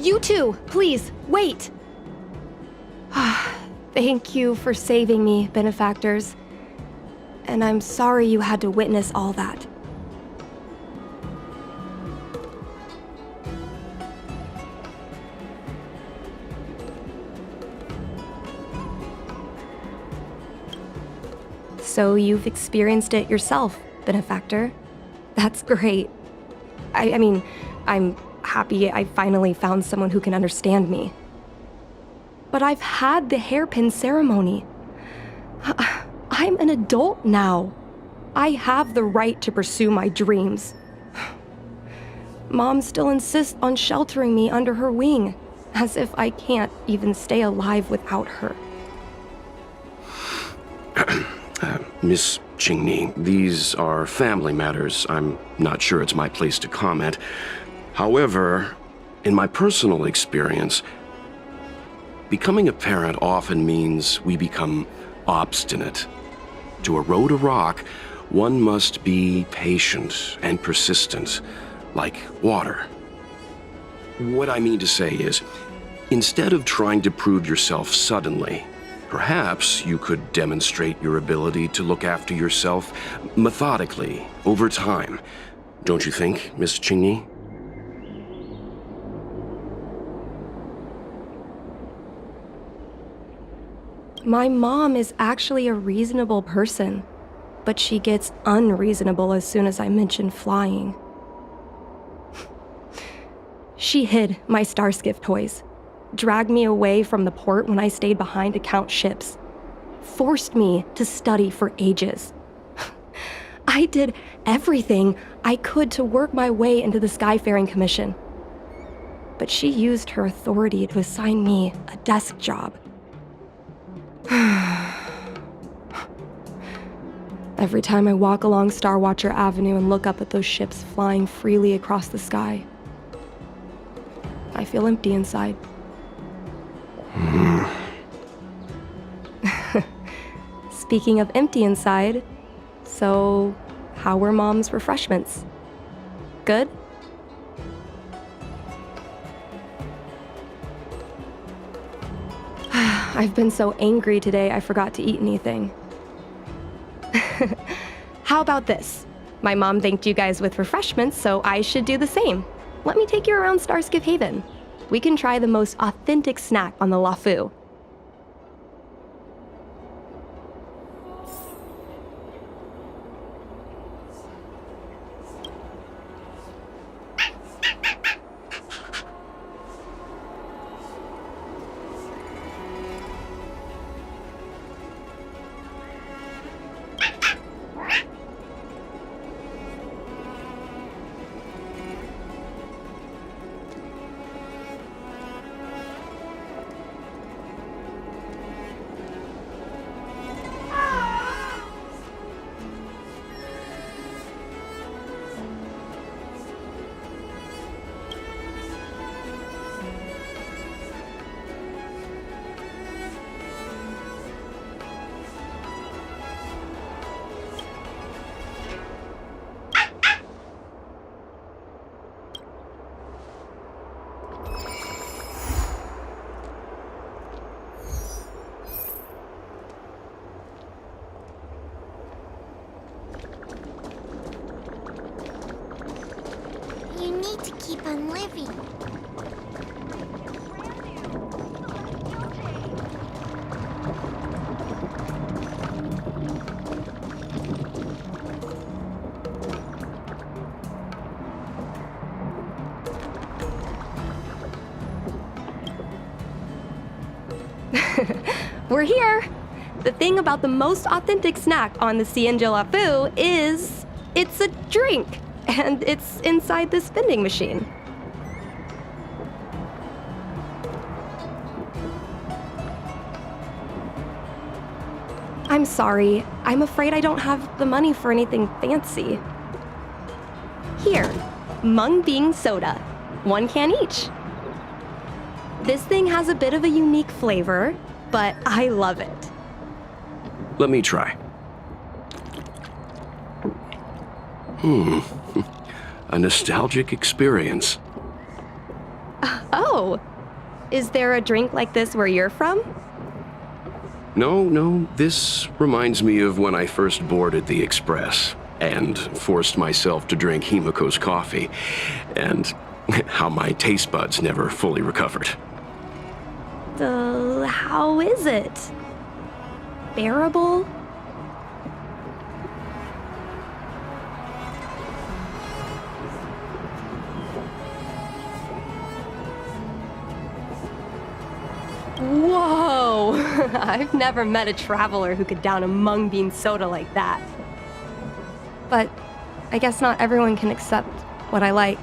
You two, please, wait! Thank you for saving me, benefactors. And I'm sorry you had to witness all that. So you've experienced it yourself, benefactor. That's great. I mean, I'm happy I finally found someone who can understand me. But I've had the hairpin ceremony. I'm an adult now. I have the right to pursue my dreams. Mom still insists on sheltering me under her wing, as if I can't even stay alive without her. Miss Qingni, these are family matters. I'm not sure it's my place to comment. However, in my personal experience, becoming a parent often means we become obstinate. To erode a rock, one must be patient and persistent, like water. What I mean to say is, instead of trying to prove yourself suddenly, perhaps you could demonstrate your ability to look after yourself methodically, over time. Don't you think, Miss Qingni? My mom is actually a reasonable person, but she gets unreasonable as soon as I mention flying. She hid my Starskiff toys, dragged me away from the port when I stayed behind to count ships, forced me to study for ages. I did everything I could to work my way into the Skyfaring Commission. But she used her authority to assign me a desk job. Every time I walk along Starwatcher Avenue and look up at those ships flying freely across the sky, I feel empty inside. Speaking of empty inside, so how were Mom's refreshments? Good? I've been so angry today I forgot to eat anything. How about this? My mom thanked you guys with refreshments, so I should do the same. Let me take you around Starskiff Haven. We can try the most authentic snack on the LaFu. You need to keep on living. We're here! The thing about the most authentic snack on the Cienjo LaFu is it's a drink, and it's inside this vending machine. I'm sorry. I'm afraid I don't have the money for anything fancy. Here, Mung Bean Soda. 1 can each. This thing has a bit of a unique flavor, but I love it. Let me try. A nostalgic experience. Oh, is there a drink like this where you're from? No, this reminds me of when I first boarded the Express and forced myself to drink Himiko's coffee, and how my taste buds never fully recovered. How is it? Bearable? Whoa! I've never met a traveler who could down a mung bean soda like that. But I guess not everyone can accept what I like.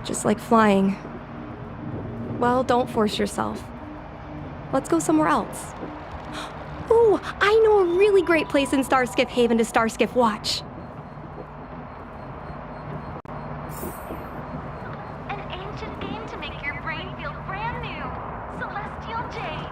Just like flying. Well, don't force yourself. Let's go somewhere else. Ooh, I know a really great place in Starskiff Haven to Starskiff watch. An ancient game to make your brain feel brand new. Celestial Jade.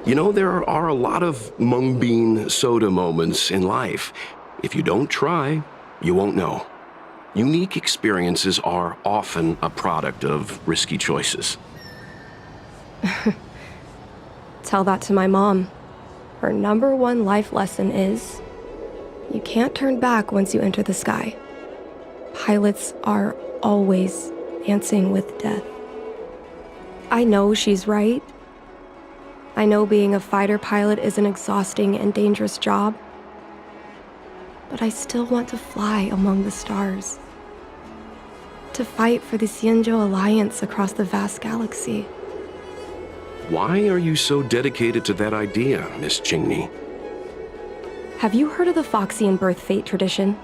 You know, there are a lot of mung bean soda moments in life. If you don't try, you won't know. Unique experiences are often a product of risky choices. Tell that to my mom. Her number one life lesson is you can't turn back once you enter the sky. Pilots are always dancing with death. I know she's right. I know being a fighter pilot is an exhausting and dangerous job. But I still want to fly among the stars. To fight for the Xianzhou Alliance across the vast galaxy. Why are you so dedicated to that idea, Miss Jingni? Have you heard of the Foxian birth fate tradition?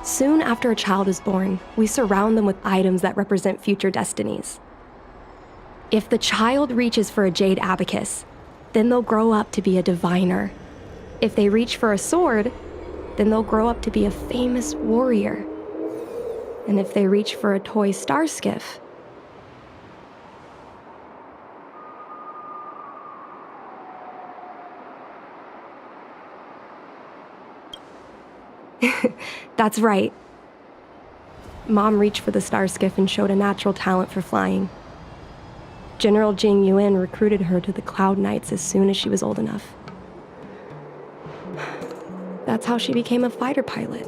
Soon after a child is born, we surround them with items that represent future destinies. If the child reaches for a jade abacus, then they'll grow up to be a diviner. If they reach for a sword, then they'll grow up to be a famous warrior. And if they reach for a toy star skiff, that's right. Mom reached for the star skiff and showed a natural talent for flying. General Jing Yuan recruited her to the Cloud Knights as soon as she was old enough. That's how she became a fighter pilot.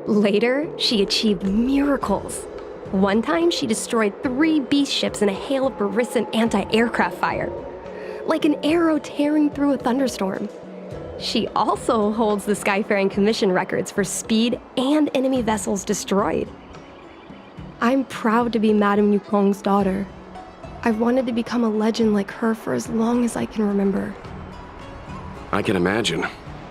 Later, she achieved miracles. One time, she destroyed 3 beast ships in a hail of Barisan anti-aircraft fire, like an arrow tearing through a thunderstorm. She also holds the Skyfaring Commission records for speed and enemy vessels destroyed. I'm proud to be Madame Yukong's daughter. I've wanted to become a legend like her for as long as I can remember. I can imagine.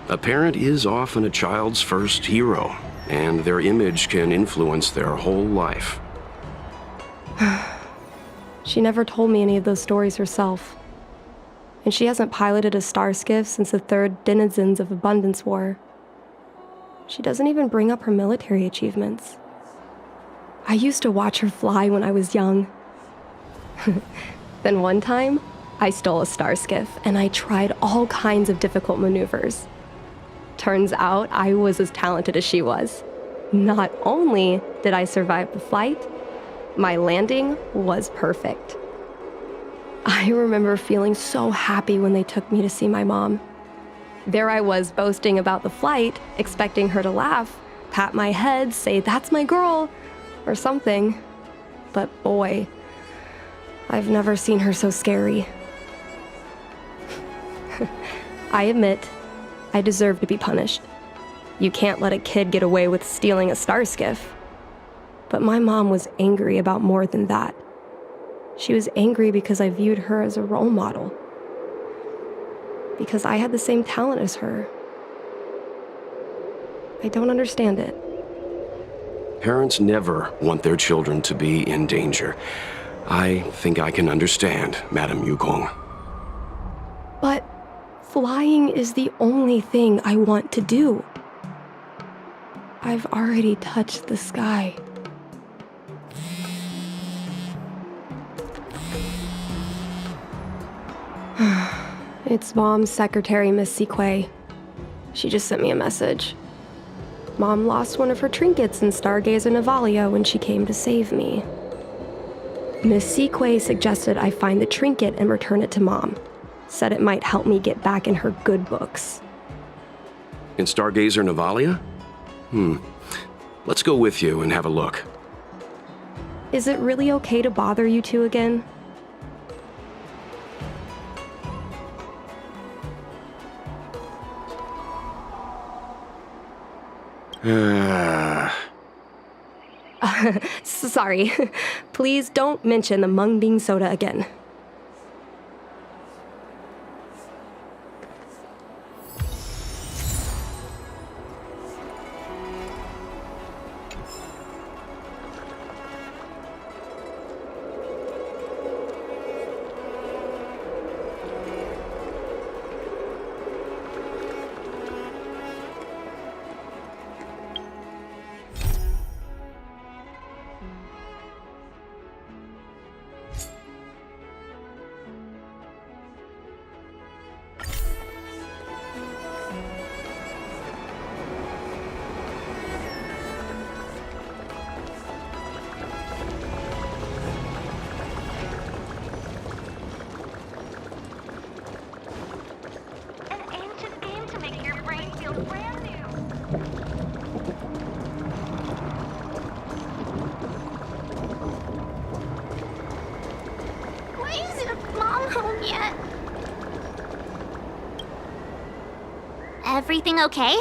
A parent is often a child's first hero, and their image can influence their whole life. She never told me any of those stories herself. And she hasn't piloted a star skiff since the 3rd Denizens of Abundance War. She doesn't even bring up her military achievements. I used to watch her fly when I was young. Then one time, I stole a star skiff and I tried all kinds of difficult maneuvers. Turns out I was as talented as she was. Not only did I survive the flight, my landing was perfect. I remember feeling so happy when they took me to see my mom. There I was boasting about the flight, expecting her to laugh, pat my head, say, "That's my girl," or something. But boy, I've never seen her so scary. I admit, I deserve to be punished. You can't let a kid get away with stealing a star skiff. But my mom was angry about more than that. She was angry because I viewed her as a role model. Because I had the same talent as her. I don't understand it. Parents never want their children to be in danger. I think I can understand, Madame Yukong. But flying is the only thing I want to do. I've already touched the sky. It's Mom's secretary, Miss Sequay. She just sent me a message. Mom lost one of her trinkets in Stargazer Navalia when she came to save me. Miss Sequay suggested I find the trinket and return it to Mom. Said it might help me get back in her good books. In Stargazer Navalia? Let's go with you and have a look. Is it really okay to bother you two again? Sorry. Please don't mention the mung bean soda again. everything okay?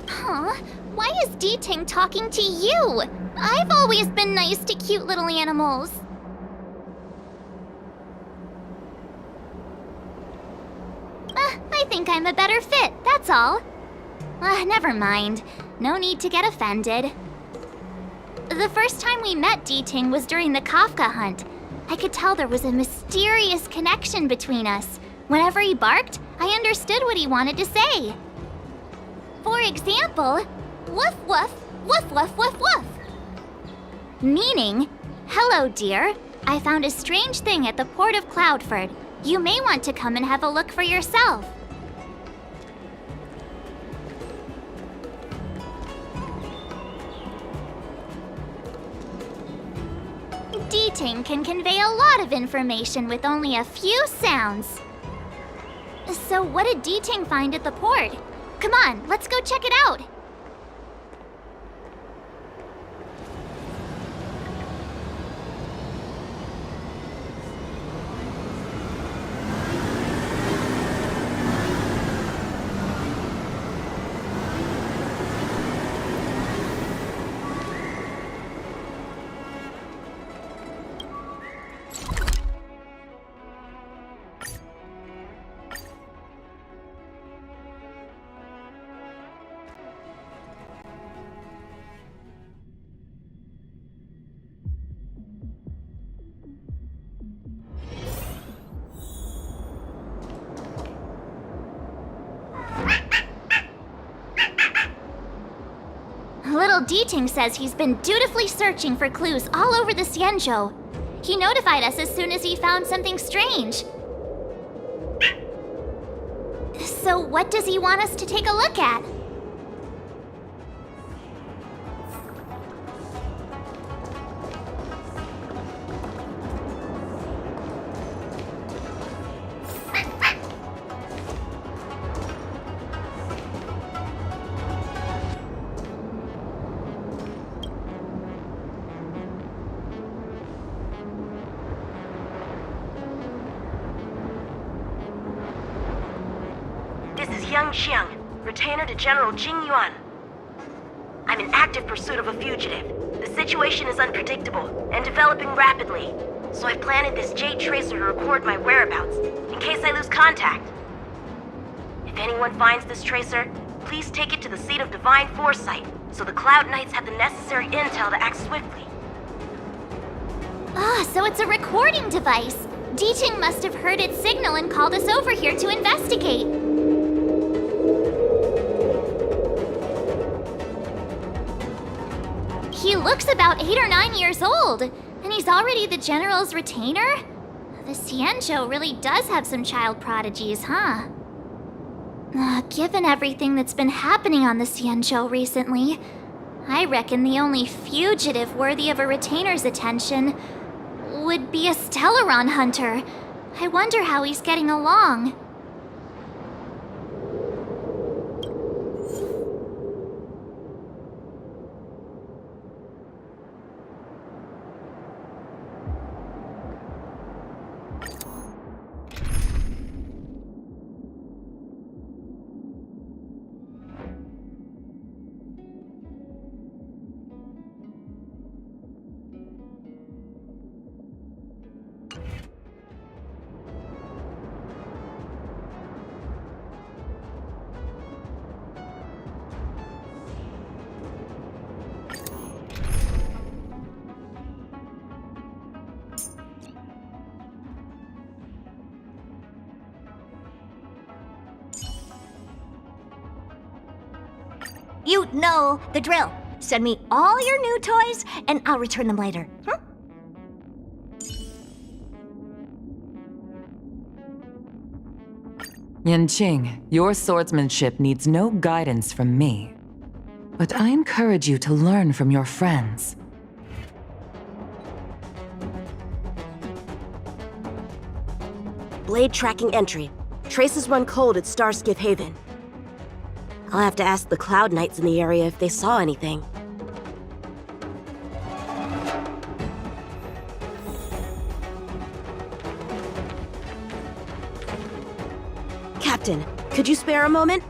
Huh? Why is D-Ting talking to you? I've always been nice to cute little animals. I think I'm a better fit, that's all. Never mind. No need to get offended. The first time we met D-Ting was during the Kafka hunt. I could tell there was a mysterious connection between us. Whenever he barked, I understood what he wanted to say. For example, woof woof, woof woof woof woof. Meaning, hello dear, I found a strange thing at the port of Cloudford. You may want to come and have a look for yourself. D-Ting can convey a lot of information with only a few sounds. So what did D-Ting find at the port? Come on, let's go check it out. Little D-Ting says he's been dutifully searching for clues all over the Xianzhou. He notified us as soon as he found something strange. So what does he want us to take a look at? This is Yang Xiang, retainer to General Jing Yuan. I'm in active pursuit of a fugitive. The situation is unpredictable and developing rapidly, so I've planted this Jade Tracer to record my whereabouts, in case I lose contact. If anyone finds this tracer, please take it to the seat of Divine Foresight, so the Cloud Knights have the necessary intel to act swiftly. So it's a recording device. D-Ting must have heard its signal and called us over here to investigate. He looks about 8 or 9 years old, and he's already the General's retainer? The Xianzhou really does have some child prodigies, huh? Given everything that's been happening on the Xianzhou recently, I reckon the only fugitive worthy of a retainer's attention would be a Stellaron hunter. I wonder how he's getting along. You know the drill. Send me all your new toys, and I'll return them later. Yanqing, your swordsmanship needs no guidance from me. But I encourage you to learn from your friends. Blade tracking entry. Traces run cold at Starskiff Haven. I'll have to ask the Cloud Knights in the area if they saw anything. Captain, could you spare a moment?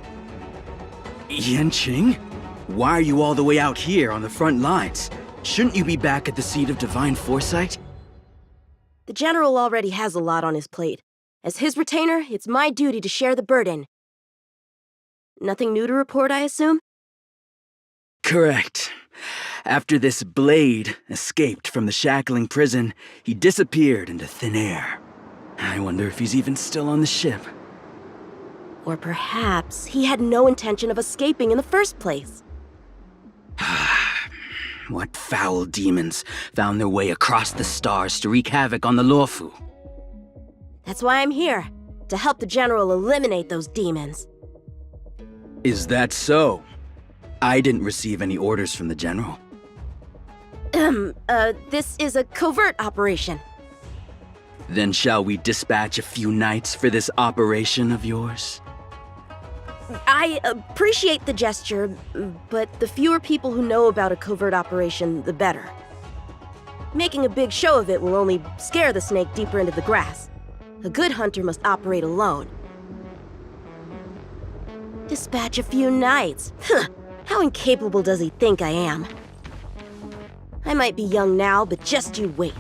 Yanqing? Why are you all the way out here on the front lines? Shouldn't you be back at the seat of divine foresight? The General already has a lot on his plate. As his retainer, it's my duty to share the burden. Nothing new to report, I assume? Correct. After this blade escaped from the shackling prison, he disappeared into thin air. I wonder if he's even still on the ship. Or perhaps he had no intention of escaping in the first place. What foul demons found their way across the stars to wreak havoc on the Luofu? That's why I'm here, to help the General eliminate those demons. Is that so? I didn't receive any orders from the General. This is a covert operation. Then shall we dispatch a few knights for this operation of yours? I appreciate the gesture, but the fewer people who know about a covert operation, the better. Making a big show of it will only scare the snake deeper into the grass. A good hunter must operate alone. Dispatch a few knights. Huh. How incapable does he think I am? I might be young now, but just you wait.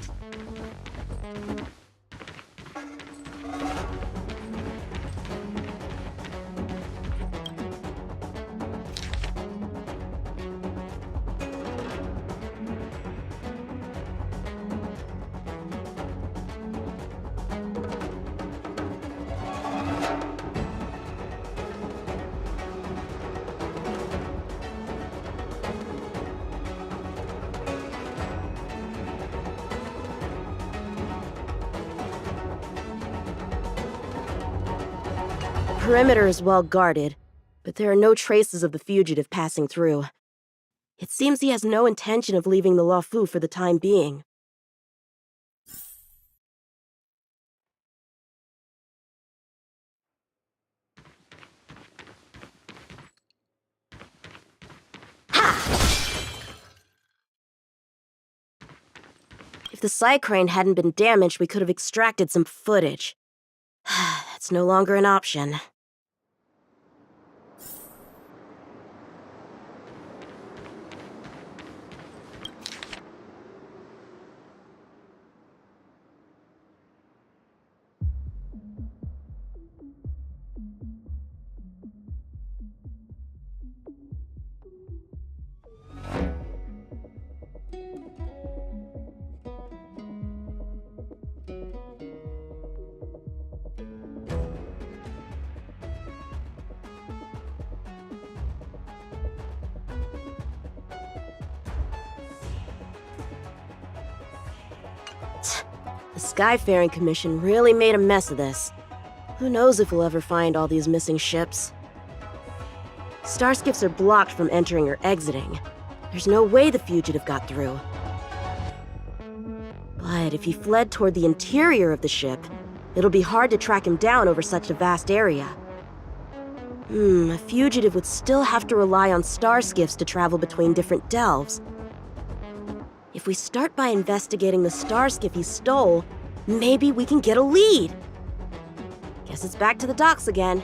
The perimeter is well guarded, but there are no traces of the fugitive passing through. It seems he has no intention of leaving the Luofu for the time being. If the side crane hadn't been damaged, we could have extracted some footage. That's no longer an option. The Skyfaring Commission really made a mess of this. Who knows if we'll ever find all these missing ships? Starskiffs are blocked from entering or exiting. There's no way the fugitive got through. But if he fled toward the interior of the ship, it'll be hard to track him down over such a vast area. A fugitive would still have to rely on starskiffs to travel between different delves. If we start by investigating the starskiff he stole, maybe we can get a lead. Guess it's back to the docks again.